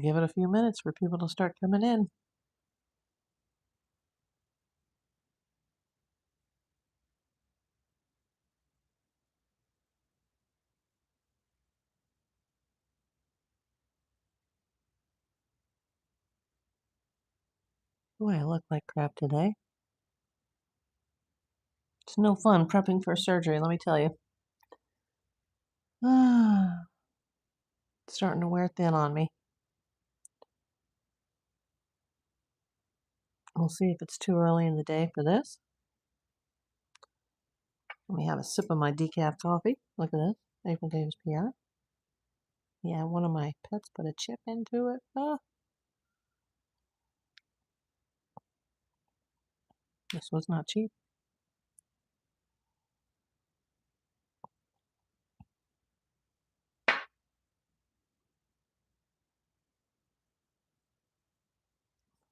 Give it a few minutes for people to start coming in. Boy, I look like crap today. It's no fun prepping for surgery, let me tell you. It's starting to wear thin on me. We'll see if it's too early in the day for this. Let me have a sip of my decaf coffee. Look at this. April Davis PI. Yeah, one of my pets put a chip into it. This was not cheap.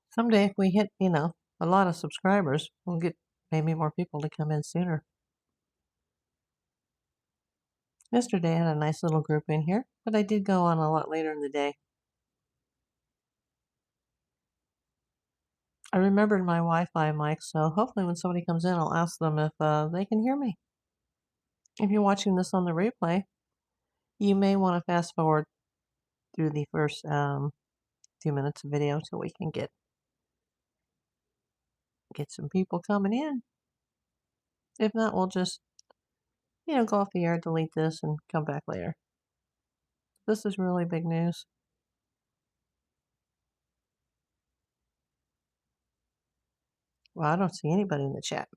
Someday, if we hit, a lot of subscribers, we'll get maybe more people to come in sooner. Yesterday, I had a nice little group in here, but I did go on a lot later in the day. I remembered my Wi-Fi mic, so hopefully when somebody comes in, I'll ask them if they can hear me. If you're watching this on the replay, you may want to fast forward through the first few minutes of video so we can get some people coming in. If not, we'll just, go off the air, delete this, and come back later. This is really big news. Well, I don't see anybody in the chat.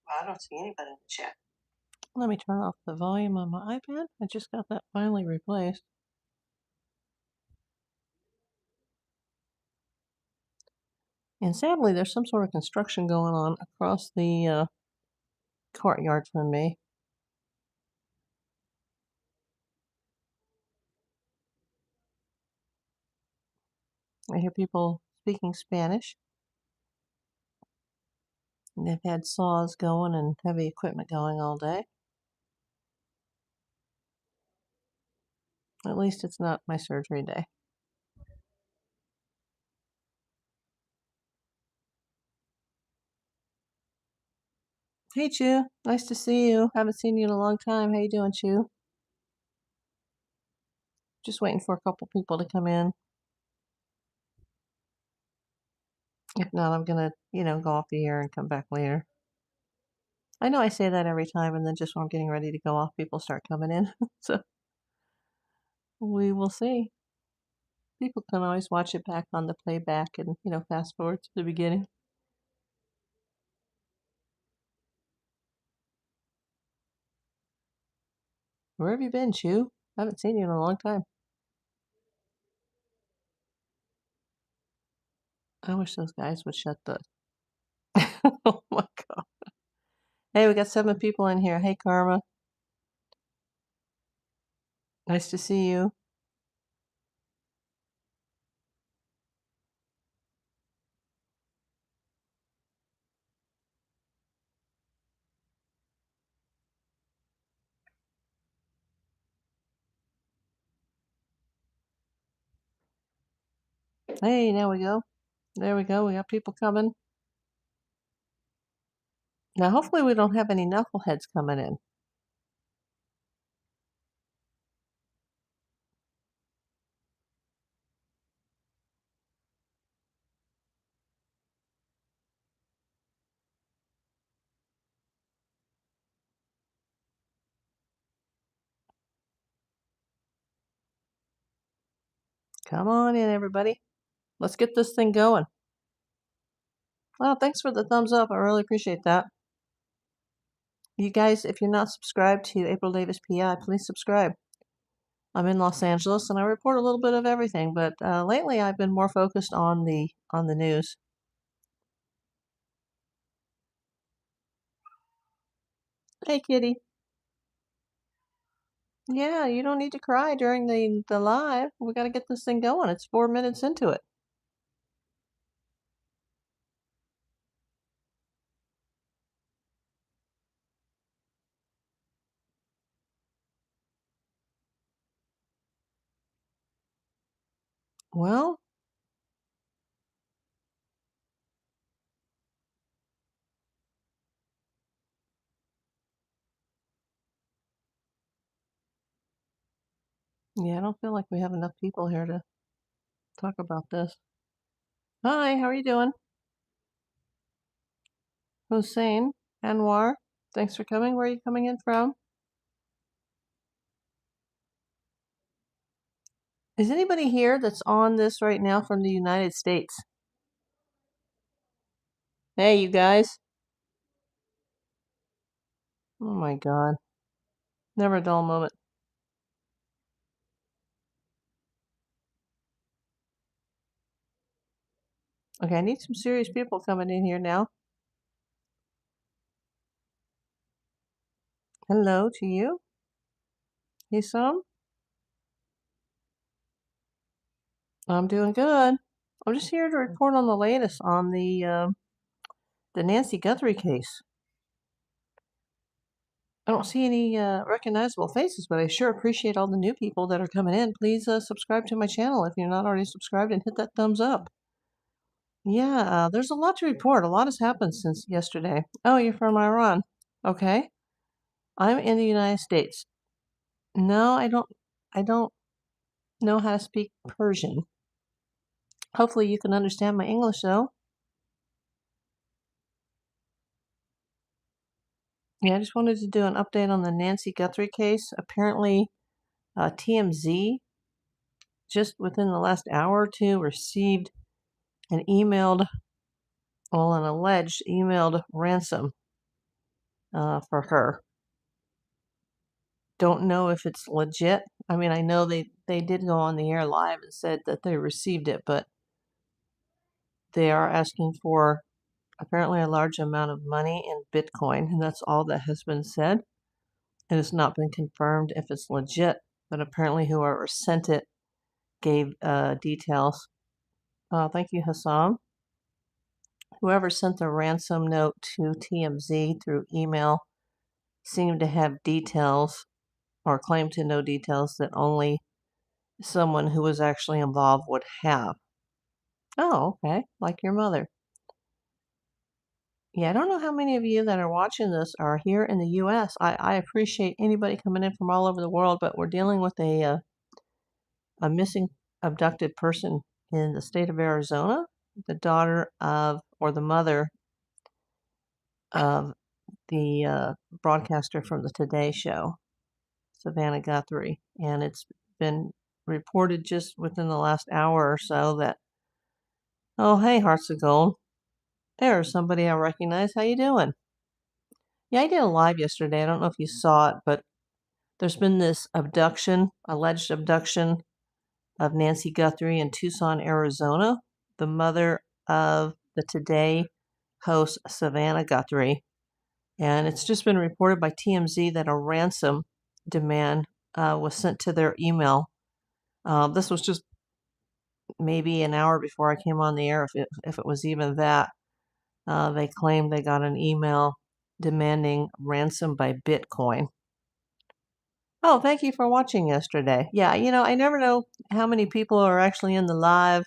Well, I don't see anybody in the chat. Let me turn off the volume on my iPad. I just got that finally replaced. And sadly, there's some sort of construction going on across the courtyard from me. I hear people speaking Spanish. And they've had saws going and heavy equipment going all day. At least it's not my surgery day. Hey, Chu. Nice to see you. Haven't seen you in a long time. How you doing, Chu? Just waiting for a couple people to come in. If not, I'm gonna, go off the air and come back later. I know I say that every time, and then just when I'm getting ready to go off, people start coming in. So we will see. People can always watch it back on the playback and, fast forward to the beginning. Where have you been, Chu? Haven't seen you in a long time. I wish those guys would shut the... Oh my God. Hey, we got 7 people in here. Hey, Karma. Nice to see you. Hey, there we go. There we go. We got people coming. Now, hopefully we don't have any knuckleheads coming in. Come on in, everybody. Let's get this thing going. Well, thanks for the thumbs up. I really appreciate that. You guys, if you're not subscribed to April Davis PI, please subscribe. I'm in Los Angeles, and I report a little bit of everything, but lately I've been more focused on the news. Hey, kitty. Yeah, you don't need to cry during the live. We got to get this thing going. It's 4 minutes into it. Well, yeah, I don't feel like we have enough people here to talk about this. Hi, how are you doing? Hussein, Anwar, thanks for coming. Where are you coming in from? Is anybody here that's on this right now from the United States? Hey, you guys. Oh my God. Never a dull moment. Okay, I need some serious people coming in here now. Hello to you. Hey, some. I'm doing good. I'm just here to report on the latest on the Nancy Guthrie case. I don't see any recognizable faces, but I sure appreciate all the new people that are coming in. Please subscribe to my channel if you're not already subscribed and hit that thumbs up. Yeah, there's a lot to report. A lot has happened since yesterday. Oh, you're from Iran. Okay. I'm in the United States. No, I don't know how to speak Persian. Hopefully you can understand my English though. Yeah, I just wanted to do an update on the Nancy Guthrie case. Apparently, TMZ just within the last hour or two received an emailed, well, an alleged emailed ransom for her. Don't know if it's legit. I mean, I know they did go on the air live and said that they received it, but they are asking for apparently a large amount of money in Bitcoin, and that's all that has been said. It has not been confirmed if it's legit, but apparently whoever sent it gave details. Thank you, Hassam. Whoever sent the ransom note to TMZ through email seemed to have details or claimed to know details that only someone who was actually involved would have. Oh, okay, like your mother. Yeah, I don't know how many of you that are watching this are here in the U.S. I appreciate anybody coming in from all over the world, but we're dealing with a missing abducted person in the state of Arizona, the daughter of, or the mother of the broadcaster from the Today Show, Savannah Guthrie. And it's been reported just within the last hour or so that, oh, hey, Hearts of Gold. There's somebody I recognize. How you doing? Yeah, I did a live yesterday. I don't know if you saw it, but there's been this abduction, alleged abduction of Nancy Guthrie in Tucson, Arizona, the mother of the Today host Savannah Guthrie. And it's just been reported by TMZ that a ransom demand was sent to their email. This was just maybe an hour before I came on the air, if it was even that. They claimed they got an email demanding ransom by Bitcoin. Oh, thank you for watching yesterday. Yeah, I never know how many people are actually in the live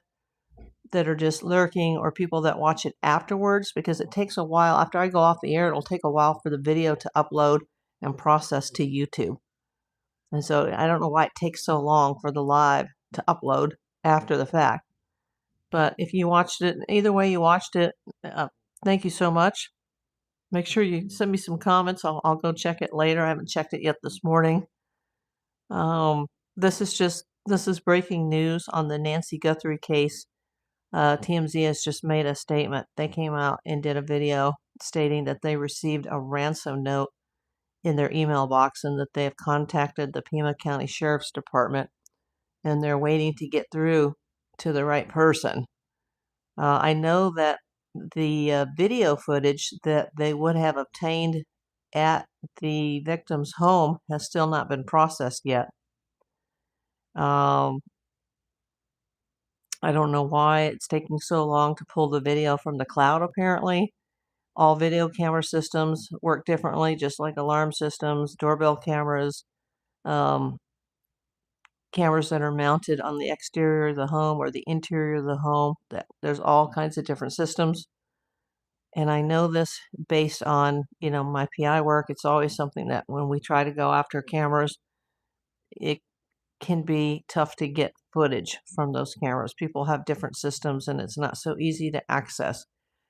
that are just lurking or people that watch it afterwards because it takes a while. After I go off the air, it'll take a while for the video to upload and process to YouTube. And so I don't know why it takes so long for the live to upload after the fact. But if you watched it, either way you watched it, thank you so much. Make sure you send me some comments. I'll go check it later. I haven't checked it yet this morning. This is breaking news on the Nancy Guthrie case. TMZ has just made a statement. They came out and did a video stating that they received a ransom note in their email box and that they have contacted the Pima County Sheriff's Department and they're waiting to get through to the right person. I know that the video footage that they would have obtained at the victim's home has still not been processed yet. I don't know why it's taking so long to pull the video from the cloud, apparently. All video camera systems work differently, just like alarm systems, doorbell cameras, cameras that are mounted on the exterior of the home or the interior of the home. There's all kinds of different systems. And I know this based on, my PI work. It's always something that when we try to go after cameras, it can be tough to get footage from those cameras. People have different systems and it's not so easy to access.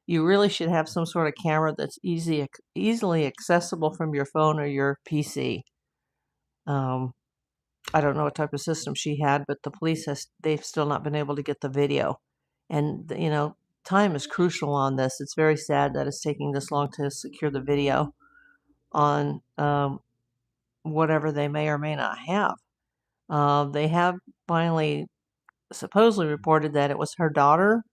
You really should have some sort of camera that's easily accessible from your phone or your PC. I don't know what type of system she had, but the police they've still not been able to get the video. And, time is crucial on this. It's very sad that it's taking this long to secure the video on whatever they may or may not have. They have finally supposedly reported that it was her daughter,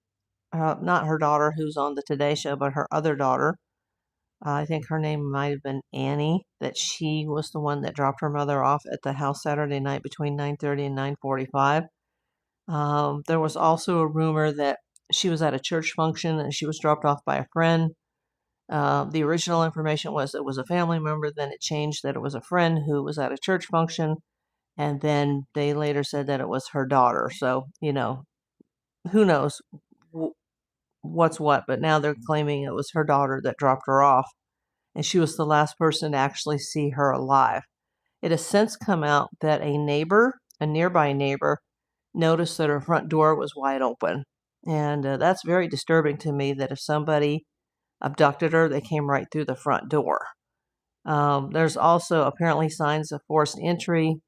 not her daughter who's on the Today Show, but her other daughter. I think her name might have been Annie, that she was the one that dropped her mother off at the house Saturday night between 9:30 and 9:45. There was also a rumor that she was at a church function and she was dropped off by a friend. The original information was it was a family member, then it changed that it was a friend who was at a church function, and then they later said that it was her daughter. So, who knows what's what, but now they're claiming it was her daughter that dropped her off, and she was the last person to actually see her alive. It has since come out that a nearby neighbor, noticed that her front door was wide open. And that's very disturbing to me, that if somebody abducted her, they came right through the front door. There's also apparently signs of forced entry.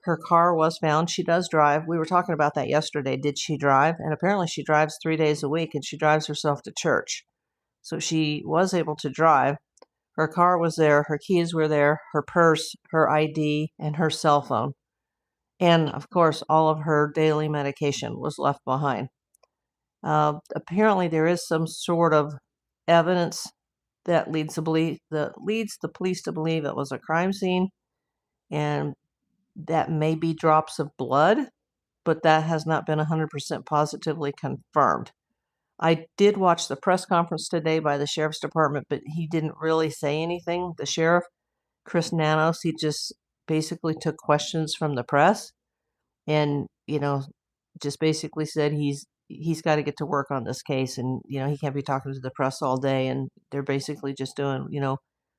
Her car was found. She does drive. We were talking about that yesterday. Did she drive? And apparently she drives 3 days a week, and she drives herself to church. So she was able to drive. Her car was there. Her keys were there. Her purse, her ID, and her cell phone. And, of course, all of her daily medication was left behind. Apparently there is some sort of evidence that leads the police to believe it was a crime scene, and that may be drops of blood, but that has not been 100% positively confirmed. I did watch the press conference today by the sheriff's department, but he didn't really say anything. The sheriff, Chris Nanos, he just basically took questions from the press and, just basically said he's got to get to work on this case, and, he can't be talking to the press all day, and they're basically just doing,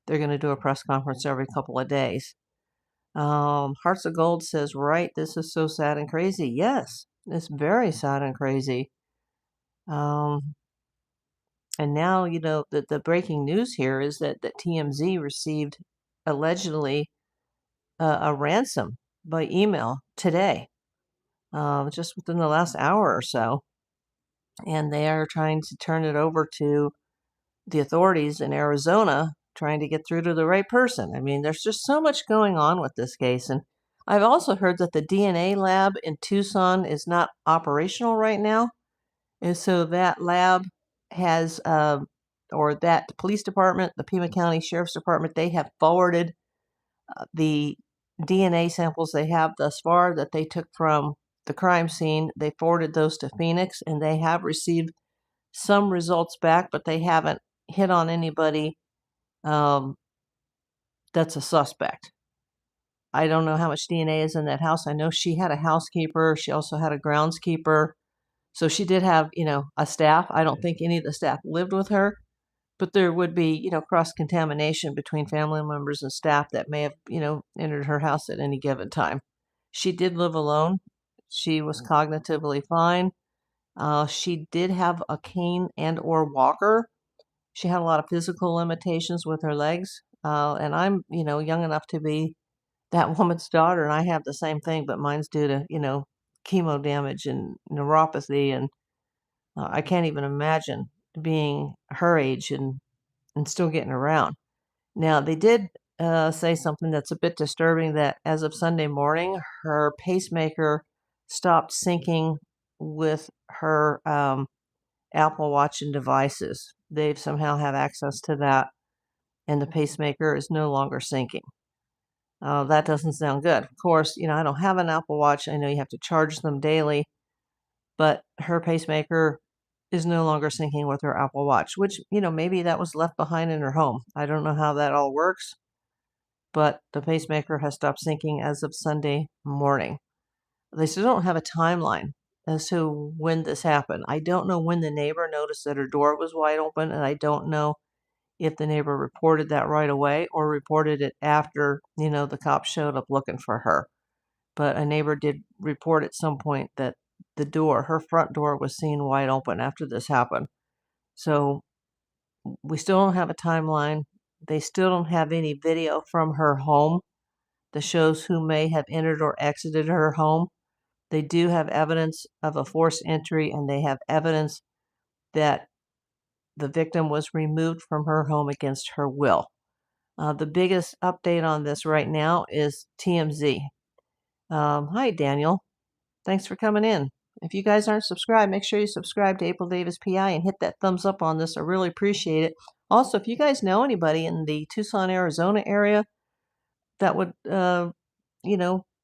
they're going to do a press conference every couple of days. Hearts of Gold says, right, this is so sad and crazy. Yes, it's very sad and crazy. And now, the breaking news here is that TMZ received allegedly a ransom by email today, just within the last hour or so. And they are trying to turn it over to the authorities in Arizona, trying to get through to the right person. I mean, there's just so much going on with this case. And I've also heard that the DNA lab in Tucson is not operational right now. And so that lab has, or that police department, the Pima County Sheriff's Department, they have forwarded the DNA samples they have thus far that they took from the crime scene. They forwarded those to Phoenix, and they have received some results back, but they haven't hit on anybody that's a suspect. I don't know how much DNA is in that house. I know she had a housekeeper. She also had a groundskeeper. So she did have, a staff. I don't think any of the staff lived with her, but there would be, cross-contamination between family members and staff that may have, entered her house at any given time. She did live alone. She was cognitively fine. She did have a cane and or walker. She had a lot of physical limitations with her legs. And I'm, young enough to be that woman's daughter, and I have the same thing, but mine's due to, chemo damage and neuropathy. And I can't even imagine being her age and still getting around. Now, they did say something that's a bit disturbing, that as of Sunday morning, her pacemaker stopped syncing with her Apple Watch and devices. They somehow have access to that, and the pacemaker is no longer syncing. That doesn't sound good. Of course, I don't have an Apple Watch. I know you have to charge them daily, but her pacemaker is no longer syncing with her Apple Watch, which, maybe that was left behind in her home. I don't know how that all works, but the pacemaker has stopped syncing as of Sunday morning. They still don't have a timeline as to when this happened. I don't know when the neighbor noticed that her door was wide open, and I don't know if the neighbor reported that right away or reported it after, the cops showed up looking for her. But a neighbor did report at some point that her front door was seen wide open after this happened. So we still don't have a timeline. They still don't have any video from her home that shows who may have entered or exited her home. They do have evidence of a forced entry, and they have evidence that the victim was removed from her home against her will. The biggest update on this right now is TMZ. Hi, Daniel. Thanks for coming in. If you guys aren't subscribed, make sure you subscribe to April Davis PI and hit that thumbs up on this. I really appreciate it. Also, if you guys know anybody in the Tucson, Arizona area that would,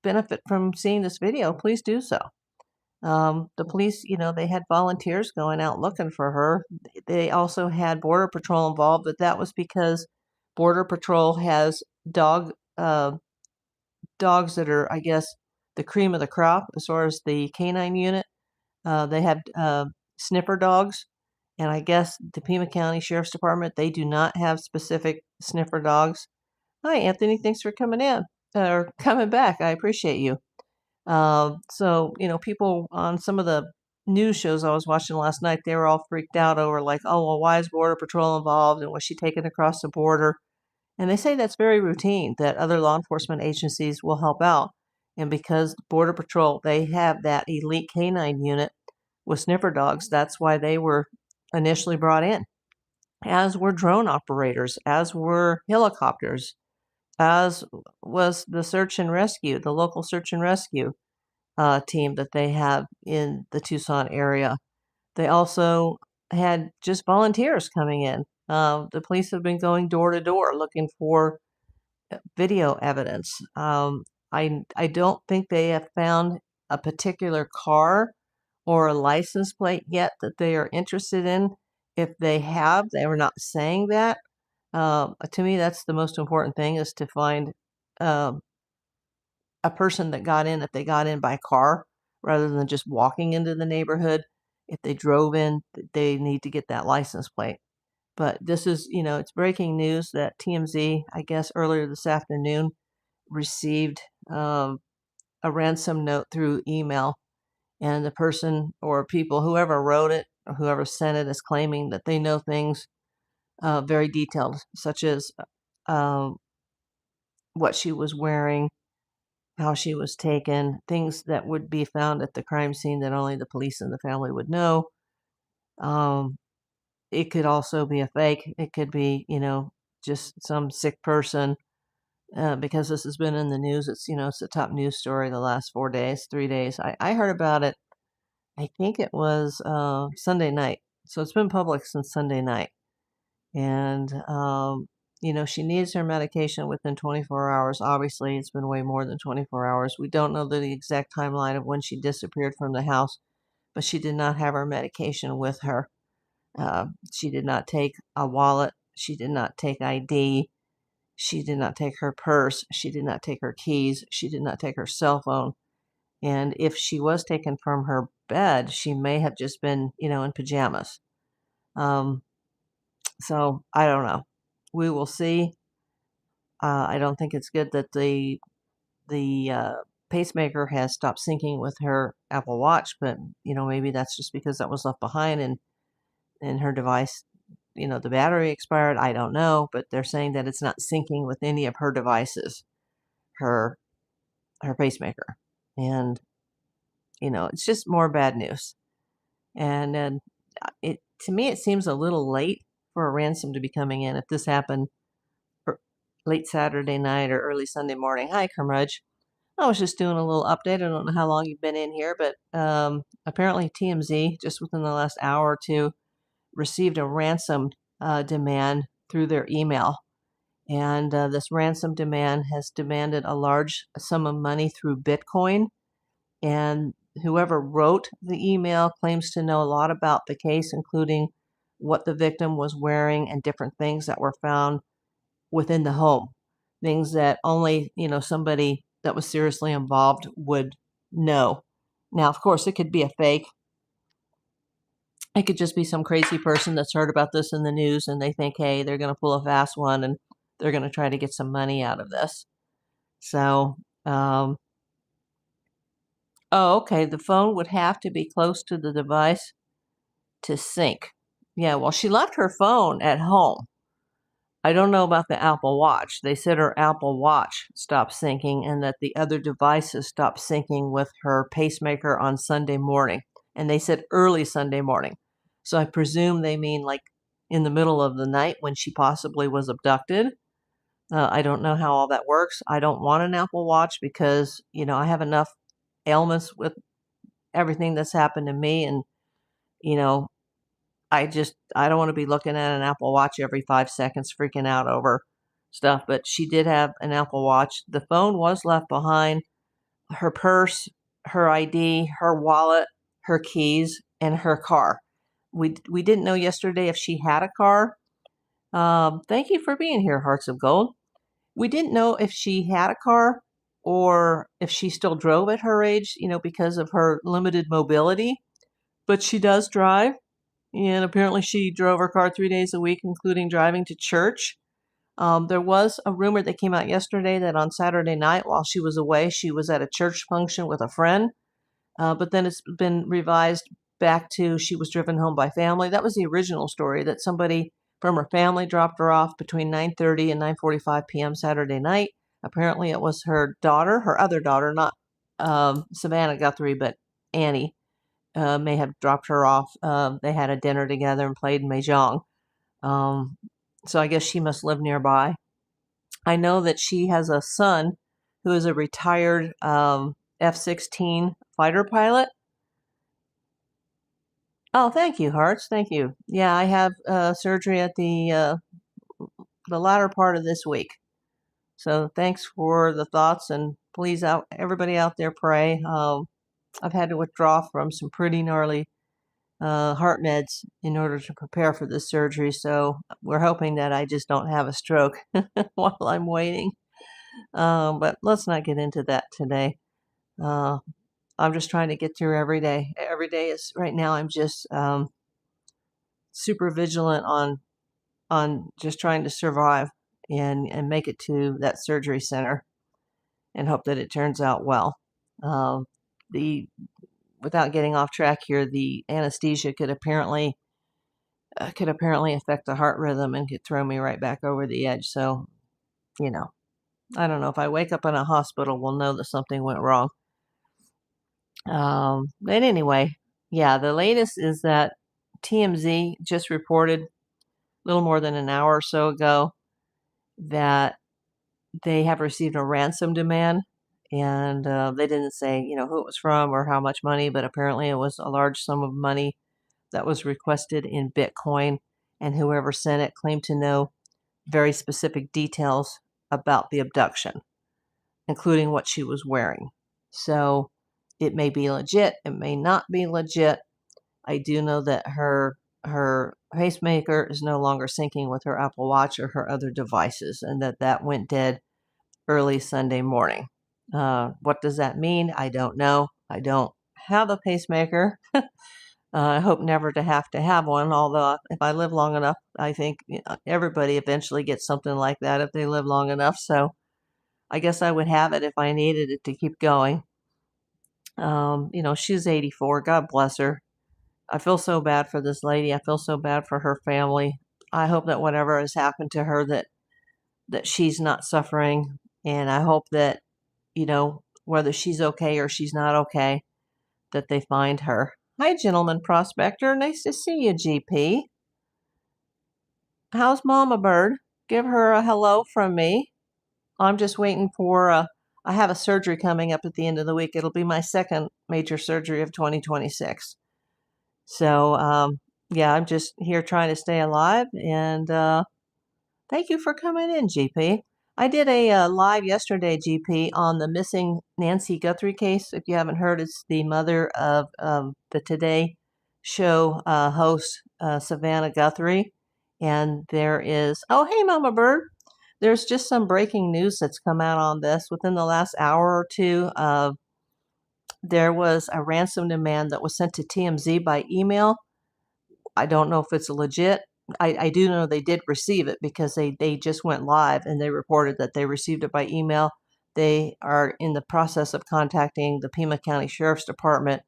benefit from seeing this video, please do so. The police, they had volunteers going out looking for her. They also had Border Patrol involved, but that was because Border Patrol has dogs that are, I guess, the cream of the crop as far as the canine unit. They have sniffer dogs, and I guess the Pima County Sheriff's Department, they do not have specific sniffer dogs. Hi, Anthony. Thanks for coming in or coming back. I appreciate you. So, people on some of the news shows I was watching last night, they were all freaked out over like, oh, well, why is Border Patrol involved and was she taken across the border? And they say that's very routine, that other law enforcement agencies will help out. And because Border Patrol, they have that elite canine unit with sniffer dogs, that's why they were initially brought in, as were drone operators, as were helicopters, as was the search and rescue, the local search and rescue team that they have in the Tucson area. They also had just volunteers coming in. The police have been going door to door looking for video evidence. I don't think they have found a particular car or a license plate yet that they are interested in. If they have, they were not saying that. To me, that's the most important thing, is to find a person that got in, if they got in by car rather than just walking into the neighborhood. If they drove in, they need to get that license plate. But this is, it's breaking news that TMZ, I guess earlier this afternoon, received a ransom note through email. And the person or people, whoever wrote it or whoever sent it, is claiming that they know things very detailed, such as what she was wearing, how she was taken, things that would be found at the crime scene that only the police and the family would know. It could also be a fake. It could be, just some sick person, because this has been in the news. It's a top news story the last 3 days. I heard about it, I think it was Sunday night. So it's been public since Sunday night. And, she needs her medication within 24 hours. Obviously, it's been way more than 24 hours. We don't know the exact timeline of when she disappeared from the house, but she did not have her medication with her. She did not take a wallet. She did not take ID. She did not take her purse. She did not take her keys. She did not take her cell phone. And if she was taken from her bed, she may have just been, in pajamas. So I don't know. We will see. I don't think it's good that the pacemaker has stopped syncing with her Apple Watch, but maybe that's just because that was left behind and her device, the battery expired. I don't know, but they're saying that it's not syncing with any of her devices, her pacemaker, and it's just more bad news. And then to me, it seems a little late for a ransom to be coming in. If this happened late Saturday night or early Sunday morning. Hi, Kermudge. I was just doing a little update. I don't know how long you've been in here, but apparently TMZ, just within the last hour or two, received a ransom demand through their email. And this ransom demand has demanded a large sum of money through Bitcoin. And whoever wrote the email claims to know a lot about the case, including what the victim was wearing and different things that were found within the home, things that only somebody that was seriously involved would No. Now, of course, it could be a fake. It could just be some crazy person that's heard about this in the news and they think, hey, they're going to pull a fast one and they're going to try to get some money out of this. So, oh, okay. The phone would have to be close to the device to sync. Yeah, well, she left her phone at home. I don't know about the Apple Watch. They said her Apple Watch stopped syncing and that the other devices stopped syncing with her pacemaker on Sunday morning. And they said early Sunday morning. So I presume they mean like in the middle of the night when she possibly was abducted. I don't know how all that works. I don't want an Apple Watch because, I have enough ailments with everything that's happened to me. And, you know, I don't want to be looking at an Apple Watch every 5 seconds freaking out over stuff. But she did have an Apple Watch. The phone was left behind, her purse, her ID, her wallet, her keys, and her car. We didn't know yesterday if she had a car. Thank you for being here, Hearts of Gold. We didn't know if she had a car or if she still drove at her age, because of her limited mobility. But she does drive. And apparently she drove her car 3 days a week, including driving to church. There was a rumor that came out yesterday that on Saturday night, while she was away, she was at a church function with a friend. But then it's been revised back to she was driven home by family. That was the original story, that somebody from her family dropped her off between 9:30 and 9:45 p.m. Saturday night. Apparently it was her daughter, her other daughter, not Savannah Guthrie, but Annie. May have dropped her off. They had a dinner together and played mahjong. So I guess she must live nearby. I know that she has a son who is a retired F-16 fighter pilot. Oh, thank you, Hearts. Thank you. Yeah, I have surgery at the latter part of this week. So thanks for the thoughts, and please, everybody out there, pray. I've had to withdraw from some pretty gnarly heart meds in order to prepare for this surgery. So we're hoping that I just don't have a stroke while I'm waiting. But let's not get into that today. I'm just trying to get through every day. Every day is right now. I'm just super vigilant on just trying to survive and make it to that surgery center and hope that it turns out well. The Without getting off track here, the anesthesia could apparently affect the heart rhythm and could throw me right back over the edge. So, I don't know. If I wake up in a hospital, we'll know that something went wrong. But anyway, yeah, the latest is that TMZ just reported a little more than an hour or so ago that they have received a ransom demand. And they didn't say, who it was from or how much money, but apparently it was a large sum of money that was requested in Bitcoin. And whoever sent it claimed to know very specific details about the abduction, including what she was wearing. So it may be legit, it may not be legit. I do know that her pacemaker is no longer syncing with her Apple Watch or her other devices, and that went dead early Sunday morning. What does that mean? I don't know. I don't have a pacemaker. I hope never to have one, although if I live long enough, I think everybody eventually gets something like that if they live long enough. So I guess I would have it if I needed it to keep going. She's 84. God bless her. I feel so bad for this lady. I feel so bad for her family. I hope that whatever has happened to her, that she's not suffering. And I hope that, whether she's okay or she's not okay, that they find her. Hi, gentleman prospector. Nice to see you, GP. How's Mama Bird? Give her a hello from me. I'm just waiting for, I have a surgery coming up at the end of the week. It'll be my second major surgery of 2026. So, yeah, I'm just here trying to stay alive. And thank you for coming in, GP. I did a live yesterday, GP, on the missing Nancy Guthrie case. If you haven't heard, it's the mother of the Today Show host, Savannah Guthrie. And there is, oh, hey, Mama Bird. There's just some breaking news that's come out on this within the last hour or two. there was a ransom demand that was sent to TMZ by email. I don't know if it's legit. I do know they did receive it because they just went live and they reported that they received it by email. They are in the process of contacting the Pima County Sheriff's Department,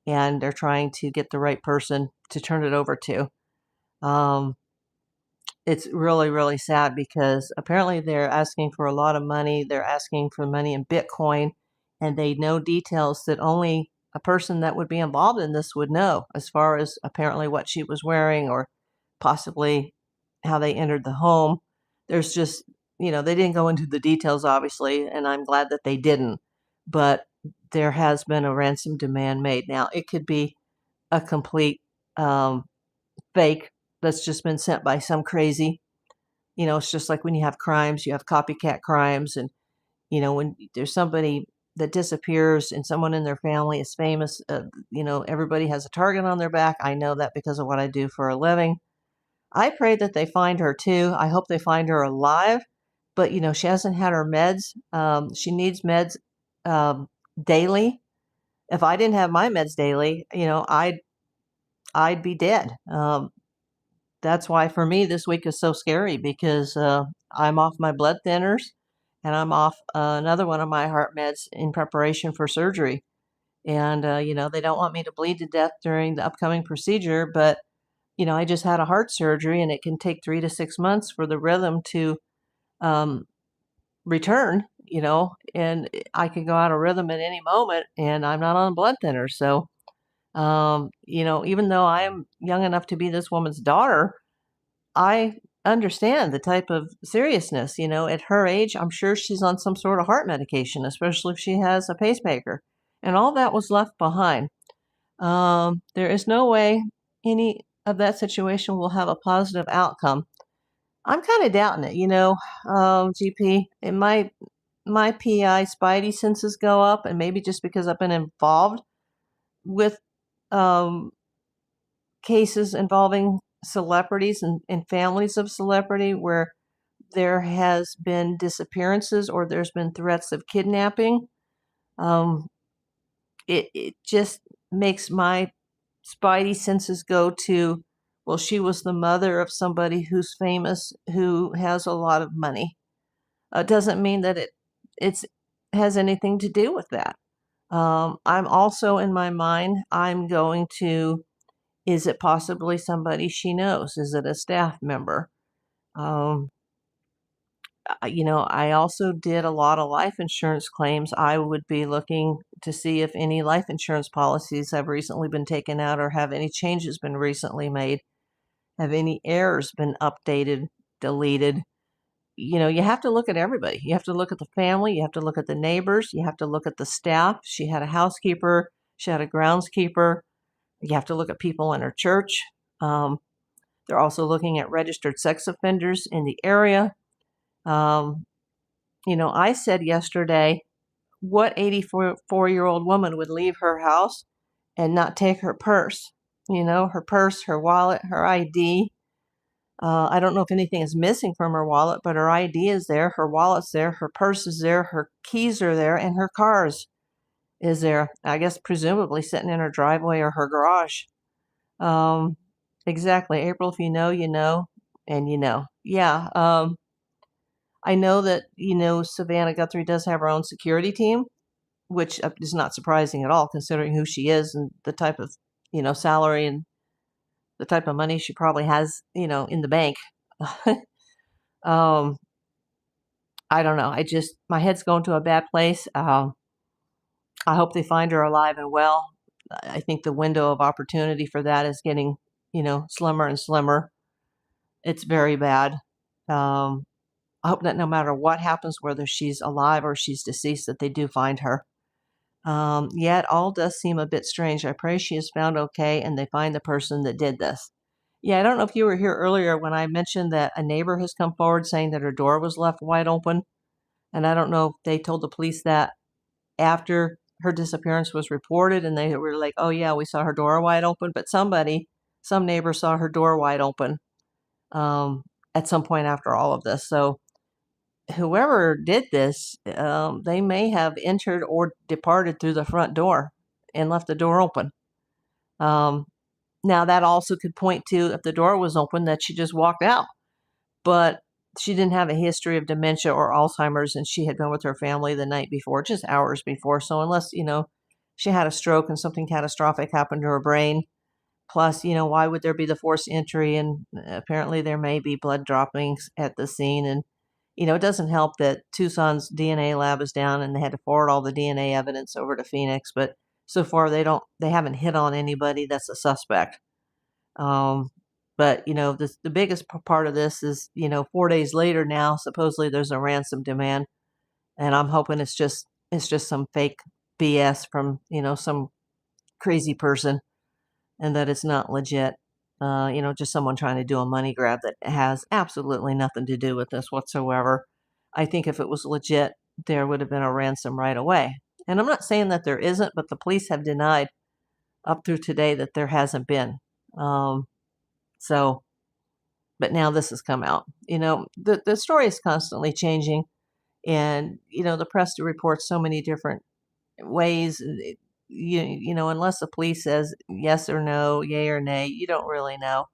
and they're trying to get the right person to turn it over to. It's really, really sad because apparently they're asking for a lot of money. They're asking for money in Bitcoin, and they know details that only a person that would be involved in this would know, as far as apparently what she was wearing or possibly how they entered the home. There's just, they didn't go into the details, obviously, and I'm glad that they didn't. But there has been a ransom demand made. Now, it could be a complete fake that's just been sent by some crazy. It's just like when you have crimes, you have copycat crimes. And, when there's somebody that disappears and someone in their family is famous, everybody has a target on their back. I know that because of what I do for a living. I pray that they find her too. I hope they find her alive. But, she hasn't had her meds. She needs meds daily. If I didn't have my meds daily, I'd be dead. That's why for me this week is so scary, because I'm off my blood thinners and I'm off another one of my heart meds in preparation for surgery. And, they don't want me to bleed to death during the upcoming procedure, but, I just had a heart surgery and it can take 3 to 6 months for the rhythm to return, and I could go out of rhythm at any moment, and I'm not on blood thinners. So, even though I am young enough to be this woman's daughter, I understand the type of seriousness. At her age, I'm sure she's on some sort of heart medication, especially if she has a pacemaker. And all that was left behind. There is no way any of that situation will have a positive outcome. I'm kind of doubting it, GP. It might, my PI spidey senses go up, and maybe just because I've been involved with cases involving celebrities and families of celebrity where there has been disappearances or there's been threats of kidnapping. It just makes my spidey senses go to, well, she was the mother of somebody who's famous, who has a lot of money. Doesn't mean that it has anything to do with that. I'm also, in my mind, I'm going to, is it possibly somebody she knows? Is it a staff member? I also did a lot of life insurance claims. I would be looking to see if any life insurance policies have recently been taken out or have any changes been recently made. Have any errors been updated, deleted? You have to look at everybody. You have to look at the family. You have to look at the neighbors. You have to look at the staff. She had a housekeeper. She had a groundskeeper. You have to look at people in her church. They're also looking at registered sex offenders in the area. I said yesterday, what 84-year-old woman would leave her house and not take her purse? Her purse, her wallet, her ID. I don't know if anything is missing from her wallet, but her ID is there, her wallet's there, her purse is there, her keys are there, and her cars is there. I guess presumably sitting in her driveway or her garage. Exactly. April, if you know, you know, and you know. Yeah. I know that, Savannah Guthrie does have her own security team, which is not surprising at all, considering who she is and the type of, salary and the type of money she probably has, in the bank. I don't know. My head's going to a bad place. I hope they find her alive and well. I think the window of opportunity for that is getting, slimmer and slimmer. It's very bad. I hope that no matter what happens, whether she's alive or she's deceased, that they do find her. Yet all does seem a bit strange. I pray she is found okay and they find the person that did this. Yeah, I don't know if you were here earlier when I mentioned that a neighbor has come forward saying that her door was left wide open. And I don't know if they told the police that after her disappearance was reported and they were like, oh yeah, we saw her door wide open. But some neighbor saw her door wide open at some point after all of this. So whoever did this, they may have entered or departed through the front door. and left the door open. Now that also could point to, if the door was open, that she just walked out. But she didn't have a history of dementia or Alzheimer's, and she had been with her family the night before, just hours before. So unless, she had a stroke and something catastrophic happened to her brain, plus, why would there be the forced entry? And apparently there may be blood droppings at the scene. And, it doesn't help that Tucson's DNA lab is down and they had to forward all the DNA evidence over to Phoenix. But so far they haven't hit on anybody that's a suspect. But, the biggest part of this is, 4 days later now, supposedly there's a ransom demand. And I'm hoping it's just some fake BS from, some crazy person, and that it's not legit. Just someone trying to do a money grab that has absolutely nothing to do with this whatsoever. I think if it was legit, there would have been a ransom right away. And I'm not saying that there isn't, but the police have denied up through today that there hasn't been. But now this has come out. The story is constantly changing, and the press reports so many different ways. Unless the police says yes or no, yay or nay, you don't really know.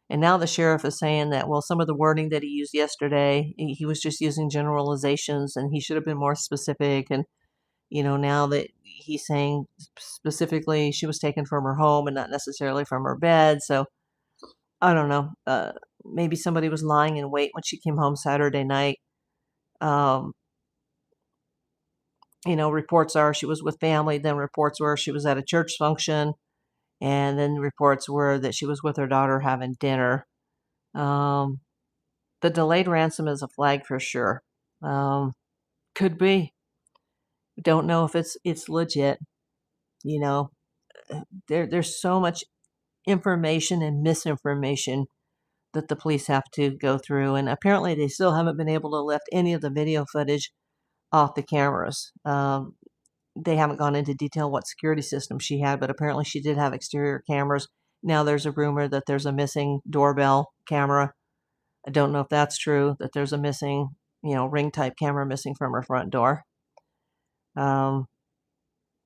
And now the sheriff is saying that, well, some of the wording that he used yesterday, he was just using generalizations and he should have been more specific. And, now that he's saying specifically she was taken from her home and not necessarily from her bed. So I don't know. Maybe somebody was lying in wait when she came home Saturday night. Reports are she was with family, then reports were she was at a church function, and then reports were that she was with her daughter having dinner. The delayed ransom is a flag for sure. Could be. Don't know if it's legit. There's so much information and misinformation that the police have to go through, and apparently they still haven't been able to lift any of the video footage off the cameras. They haven't gone into detail what security system she had, but apparently she did have exterior cameras. Now there's a rumor that there's a missing doorbell camera. I don't know if that's true, that there's a missing, ring type camera missing from her front door. Who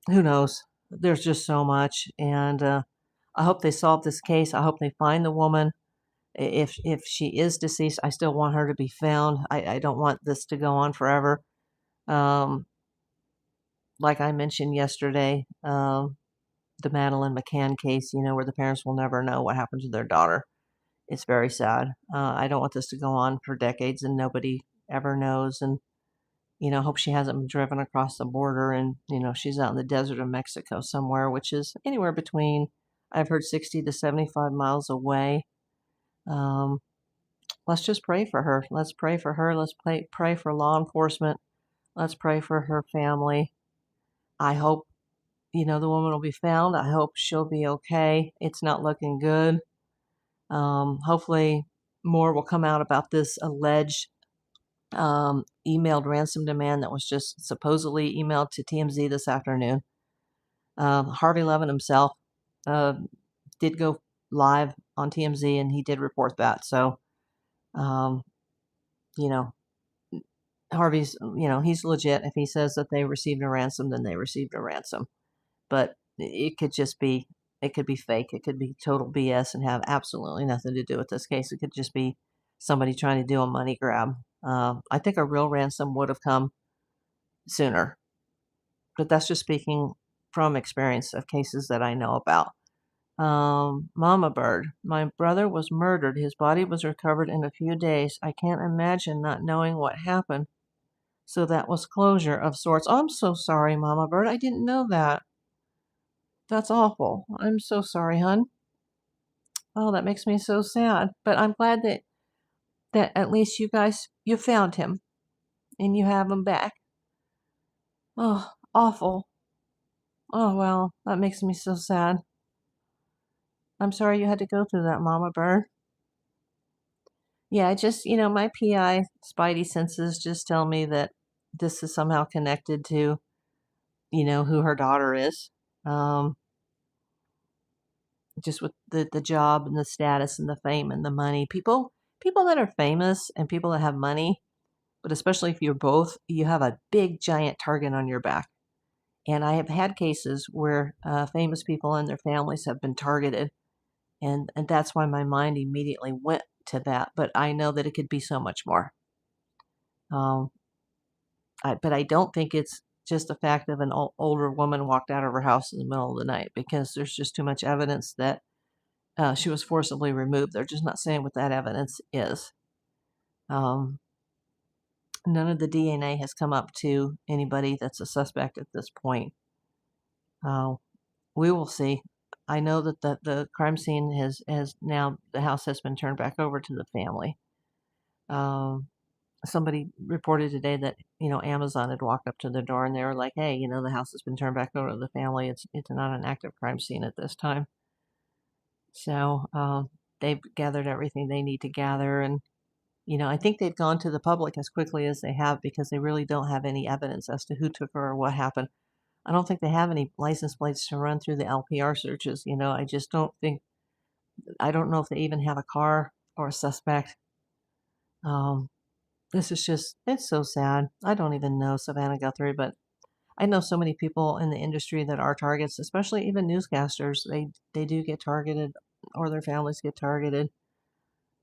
knows? There's just so much. And I hope they solve this case. I hope they find the woman. If she is deceased, I still want her to be found. I don't want this to go on forever. Like I mentioned yesterday, the Madeline McCann case, where the parents will never know what happened to their daughter. It's very sad. I don't want this to go on for decades and nobody ever knows. And, hope she hasn't been driven across the border and, she's out in the desert of Mexico somewhere, which is anywhere between, I've heard 60 to 75 miles away. Let's just pray for her. Let's pray for her. Let's pray for law enforcement. Let's pray for her family. I hope, the woman will be found. I hope she'll be okay. It's not looking good. Hopefully more will come out about this alleged emailed ransom demand that was just supposedly emailed to TMZ this afternoon. Harvey Levin himself did go live on TMZ and he did report that. So, Harvey's, he's legit. If he says that they received a ransom, then they received a ransom. But it could be fake. It could be total BS and have absolutely nothing to do with this case. It could just be somebody trying to do a money grab. I think a real ransom would have come sooner. But that's just speaking from experience of cases that I know about. Mama Bird. My brother was murdered. His body was recovered in a few days. I can't imagine not knowing what happened. So that was closure of sorts. Oh, I'm so sorry, Mama Bird. I didn't know that. That's awful. I'm so sorry, hon. Oh, that makes me so sad. But I'm glad that at least you found him and you have him back. Oh, awful. Oh, well, that makes me so sad. I'm sorry you had to go through that, Mama Bird. Yeah, just, my PI spidey senses just tell me that this is somehow connected to, who her daughter is. Just with the job and the status and the fame and the money. People that are famous and people that have money, but especially if you're both, you have a big giant target on your back. And I have had cases where famous people and their families have been targeted, and that's why my mind immediately went to that. But I know that it could be so much more. Um, but I don't think it's just the fact of an older woman walked out of her house in the middle of the night, because there's just too much evidence that she was forcibly removed. They're just not saying what that evidence is. None of the DNA has come up to anybody that's a suspect at this point. We will see. I know that the crime scene has now, the house has been turned back over to the family. Somebody reported today that, Amazon had walked up to the door and they were like, hey, the house has been turned back over to the family. It's not an active crime scene at this time. So they've gathered everything they need to gather. And, I think they've gone to the public as quickly as they have, because they really don't have any evidence as to who took her or what happened. I don't think they have any license plates to run through the LPR searches. I just don't think, I don't know if they even have a car or a suspect. This is just, it's so sad. I don't even know Savannah Guthrie, but I know so many people in the industry that are targets, especially even newscasters. They do get targeted, or their families get targeted.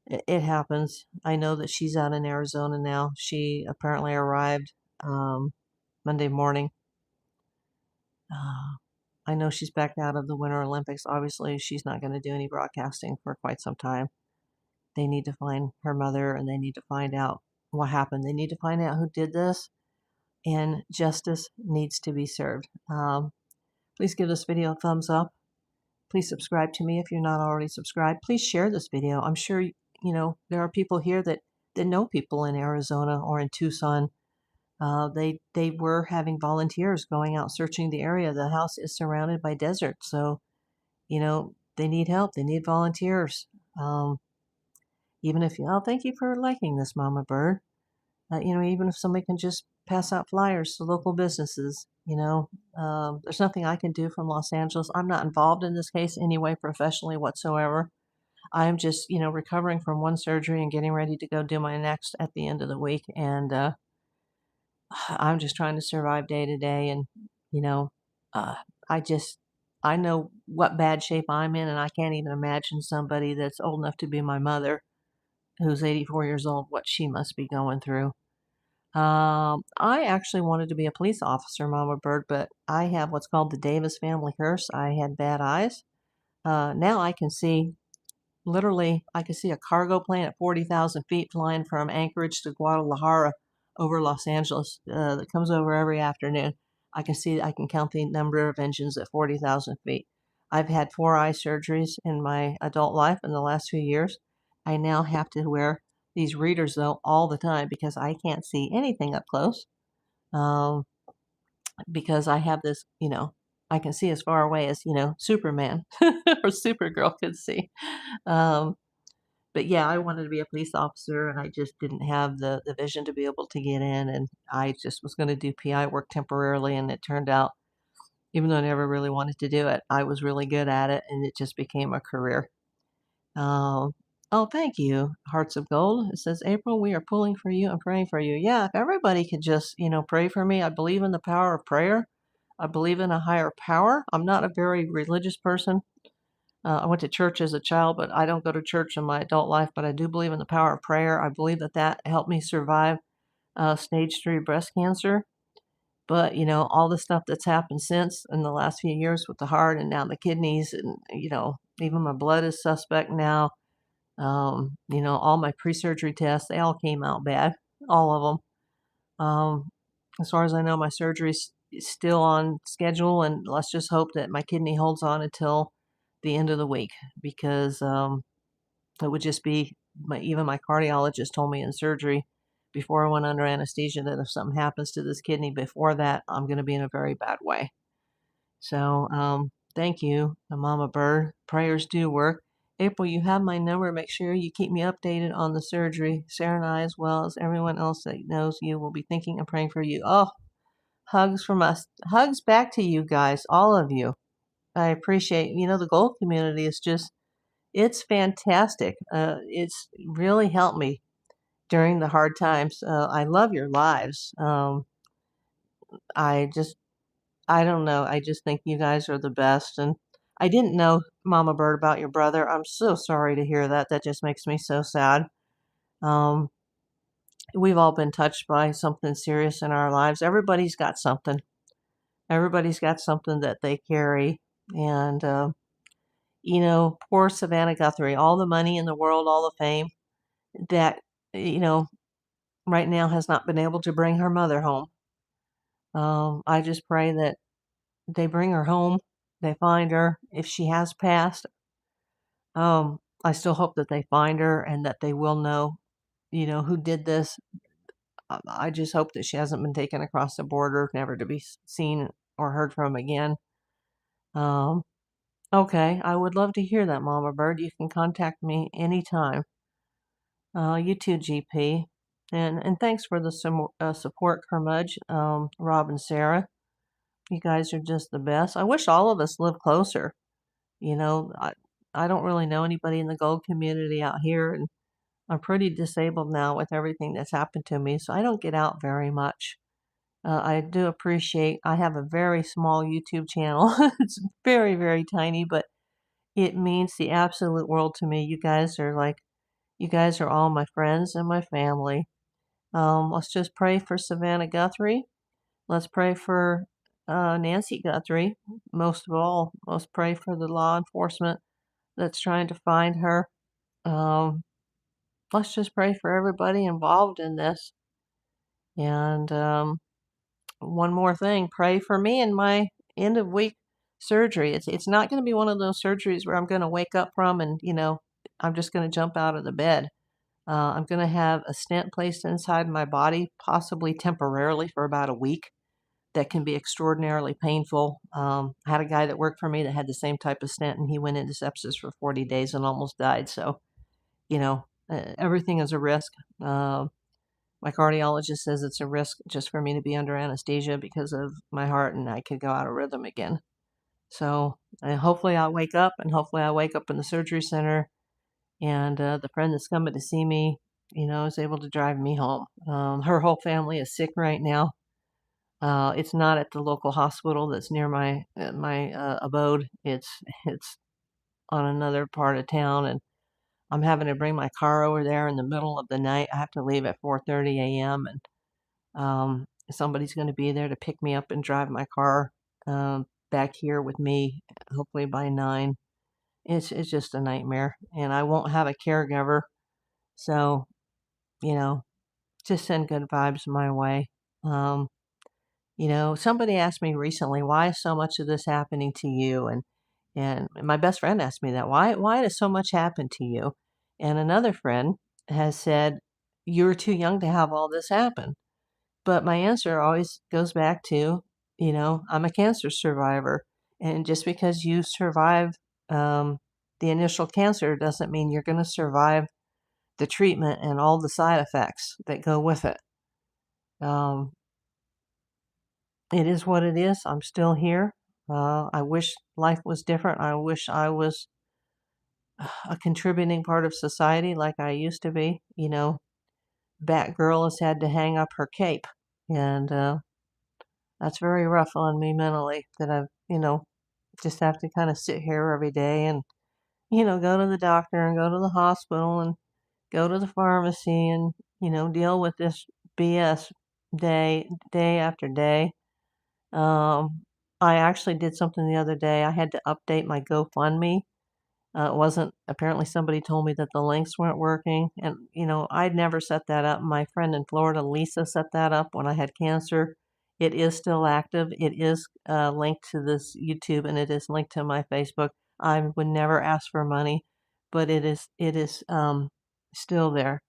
It happens. I know that she's out in Arizona now. She apparently arrived Monday morning. I know she's backed out of the Winter Olympics. Obviously, she's not going to do any broadcasting for quite some time. They need to find her mother, and they need to find out what happened. They need to find out who did this, and justice needs to be served. Please give this video a thumbs up. Please subscribe to me if you're not already subscribed. Please share this video. I'm sure, there are people here that know people in Arizona or in Tucson. They were having volunteers going out searching the area. The house is surrounded by desert, so they need help. They need volunteers. Even if thank you for liking this, Mama Bird. Even if somebody can just pass out flyers to local businesses, there's nothing I can do from Los Angeles. I'm not involved in this case anyway, professionally whatsoever. I'm just, recovering from one surgery and getting ready to go do my next at the end of the week. And I'm just trying to survive day to day. And, uh, I know what bad shape I'm in, and I can't even imagine somebody that's old enough to be my mother, who's 84 years old, what she must be going through. I actually wanted to be a police officer, Mama Bird, but I have what's called the Davis family curse. I had bad eyes. Now I can see, literally, I can see a cargo plane at 40,000 feet flying from Anchorage to Guadalajara over Los Angeles that comes over every afternoon. I can count the number of engines at 40,000 feet. I've had 4 eye surgeries in my adult life in the last few years. I now have to wear these readers, though, all the time, because I can't see anything up close. Because I have this, I can see as far away as, Superman or Supergirl could see. But yeah, I wanted to be a police officer, and I just didn't have the vision to be able to get in. And I just was going to do PI work temporarily. And it turned out, even though I never really wanted to do it, I was really good at it, and it just became a career. Oh, thank you, Hearts of Gold. It says, April, we are pulling for you and praying for you. Yeah, if everybody could just, pray for me. I believe in the power of prayer. I believe in a higher power. I'm not a very religious person. I went to church as a child, but I don't go to church in my adult life. But I do believe in the power of prayer. I believe that helped me survive stage 3 breast cancer. But, all the stuff that's happened since in the last few years with the heart and now the kidneys, and, even my blood is suspect now. All my pre-surgery tests, they all came out bad, all of them. As far as I know, my surgery's still on schedule, and let's just hope that my kidney holds on until the end of the week, because it would just be, even my cardiologist told me in surgery before I went under anesthesia that if something happens to this kidney before that, I'm going to be in a very bad way. So thank you, Mama Bird. Prayers do work. April, you have my number. Make sure you keep me updated on the surgery. Sarah and I, as well as everyone else that knows you, will be thinking and praying for you. Oh, hugs from us. Hugs back to you guys, all of you. I appreciate, the gold community is just, it's fantastic. It's really helped me during the hard times. I love your lives. I just, I don't know. I just think you guys are the best. And I didn't know, Mama Bird, about your brother. I'm so sorry to hear that. That just makes me so sad. Um, we've all been touched by something serious in our lives. Everybody's got something. Everybody's got something that they carry. And, poor Savannah Guthrie, all the money in the world, all the fame that, you know, right now has not been able to bring her mother home. I just pray that they bring her home, they find her. If she has passed, I still hope that they find her and that they will know, who did this. I just hope that she hasn't been taken across the border, never to be seen or heard from again. Um, okay, I would love to hear that, Mama Bird. You can contact me anytime. You too, GP. And thanks for the support, Kermudge, Rob and Sarah. You guys are just the best. I wish all of us lived closer. You know, I, I don't really know anybody in the gold community out here, and I'm pretty disabled now with everything that's happened to me, so I don't get out very much. I do appreciate, I have a very small YouTube channel. It's very, very tiny, but it means the absolute world to me. You guys are all my friends and my family. Let's just pray for Savannah Guthrie. Let's pray for Nancy Guthrie. Most of all, let's pray for the law enforcement that's trying to find her. Um, let's just pray for everybody involved in this. And one more thing, pray for me and my end of week surgery. It's not going to be one of those surgeries where I'm going to wake up from and I'm just going to jump out of the bed. I'm going to have a stent placed inside my body, possibly temporarily for about a week. That can be extraordinarily painful. I had a guy that worked for me that had the same type of stent, and he went into sepsis for 40 days and almost died. So, everything is a risk. My cardiologist says it's a risk just for me to be under anesthesia because of my heart, and I could go out of rhythm again. So, hopefully I'll wake up, and hopefully I wake up in the surgery center, and the friend that's coming to see me, is able to drive me home. Her whole family is sick right now. It's not at the local hospital that's near my abode. It's on another part of town, and I'm having to bring my car over there in the middle of the night. I have to leave at 4:30 a.m. and somebody's going to be there to pick me up and drive my car back here with me, hopefully by 9. It's just a nightmare, and I won't have a caregiver, so you know, just send good vibes my way. Um, somebody asked me recently, why is so much of this happening to you? And my best friend asked me that. Why does so much happen to you? And another friend has said, you're too young to have all this happen. But my answer always goes back to, I'm a cancer survivor. And just because you survive the initial cancer doesn't mean you're going to survive the treatment and all the side effects that go with it. Um, It is what it is. I'm still here. I wish life was different. I wish I was a contributing part of society like I used to be. Batgirl has had to hang up her cape, and that's very rough on me mentally. That I've, just have to kind of sit here every day and, go to the doctor and go to the hospital and go to the pharmacy and, deal with this BS day after day. I actually did something the other day. I had to update my GoFundMe. It wasn't, apparently somebody told me that the links weren't working. And, I'd never set that up. My friend in Florida, Lisa, set that up when I had cancer. It is still active. It is linked to this YouTube, and it is linked to my Facebook. I would never ask for money, but it is still there.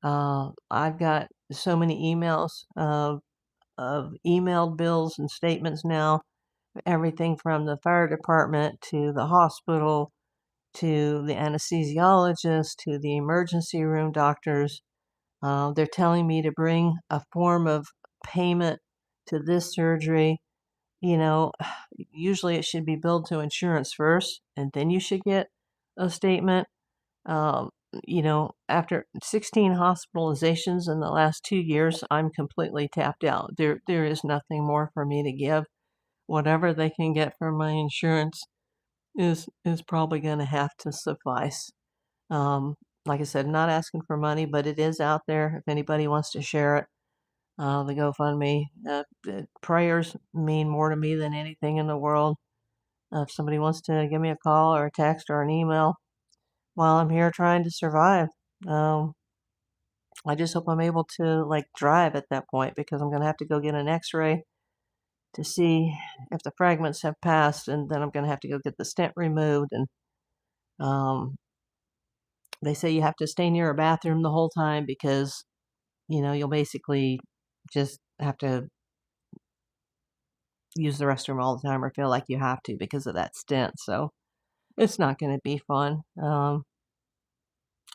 I've got so many emails of emailed bills and statements now, everything from the fire department to the hospital to the anesthesiologist to the emergency room doctors. They're telling me to bring a form of payment to this surgery. You know, usually it should be billed to insurance first, and then you should get a statement. Um, after 16 hospitalizations in the last 2 years, I'm completely tapped out. There is nothing more for me to give. whatever they can get from my insurance is probably going to have to suffice. Um, like I said, not asking for money, but it is out there if anybody wants to share it. The GoFundMe. Prayers mean more to me than anything in the world. If somebody wants to give me a call or a text or an email while I'm here trying to survive, um, I just hope I'm able to like drive at that point, because I'm going to have to go get an X-ray to see if the fragments have passed, and then I'm going to have to go get the stent removed. And um, they say you have to stay near a bathroom the whole time, because you'll basically just have to use the restroom all the time, or feel like you have to, because of that stent. So it's not going to be fun.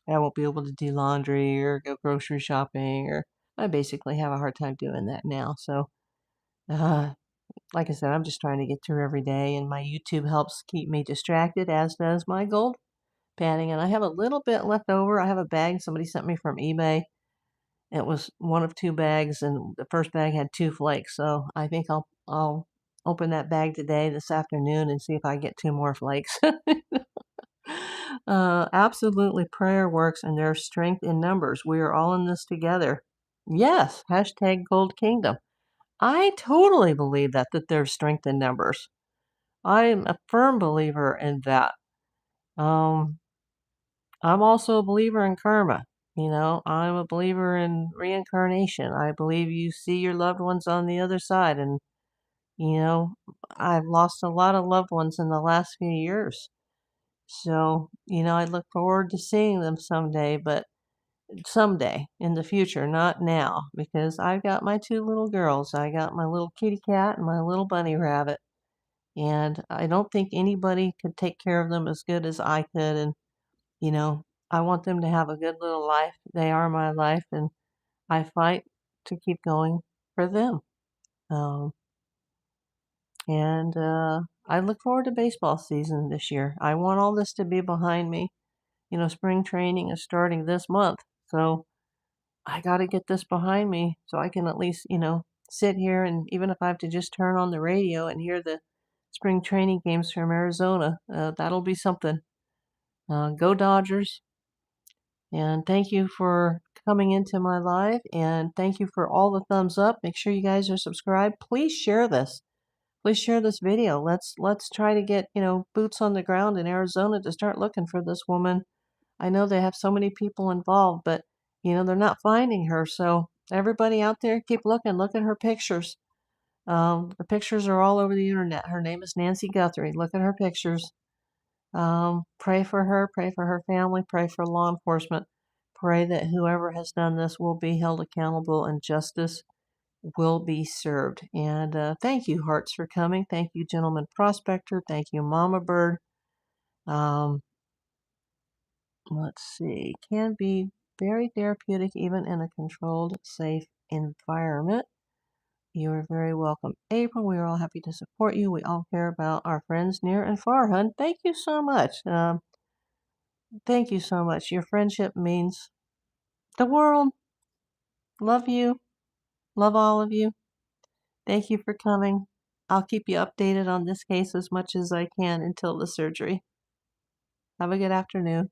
I won't be able to do laundry or go grocery shopping, or I basically have a hard time doing that now. So, uh, like I said, I'm just trying to get through every day, and my YouTube helps keep me distracted, as does my gold panning. And I have a little bit left over. I have a bag somebody sent me from eBay. It was one of two bags, and the first bag had 2 flakes. So I think I'll open that bag today, this afternoon, and see if I get 2 more flakes. Absolutely, prayer works, and there's strength in numbers. We are all in this together. Yes, hashtag Gold Kingdom. I totally believe that there's strength in numbers. I'm a firm believer in that. Um, I'm also a believer in karma. I'm a believer in reincarnation. I believe you see your loved ones on the other side, and you know, I've lost a lot of loved ones in the last few years. So, I look forward to seeing them someday, but someday in the future, not now, because I've got my 2 little girls. I got my little kitty cat and my little bunny rabbit, and I don't think anybody could take care of them as good as I could. And, you know, I want them to have a good little life. They are my life, and I fight to keep going for them. Um, and I look forward to baseball season this year. I want all this to be behind me. Spring training is starting this month, so I got to get this behind me so I can at least, sit here, and even if I have to just turn on the radio and hear the spring training games from Arizona, that'll be something. Go Dodgers. And thank you for coming into my live, and thank you for all the thumbs up. Make sure you guys are subscribed. Please share this. Please share this video. Let's try to get, boots on the ground in Arizona to start looking for this woman. I know they have so many people involved, but they're not finding her. So everybody out there, keep looking. Look at her pictures. The pictures are all over the internet. Her name is Nancy Guthrie. Look at her pictures. Pray for her. Pray for her family. Pray for law enforcement. Pray that whoever has done this will be held accountable and justice will be served. And thank you, Hearts, for coming. Thank you, Gentleman Prospector. Thank you, Mama Bird. Um, let's see. Can be very therapeutic even in a controlled, safe environment. You are very welcome, April. We are all happy to support you. We all care about our friends near and far, hun. Thank you so much. Thank you so much. Your friendship means the world. Love you. Love all of you. Thank you for coming. I'll keep you updated on this case as much as I can until the surgery. Have a good afternoon.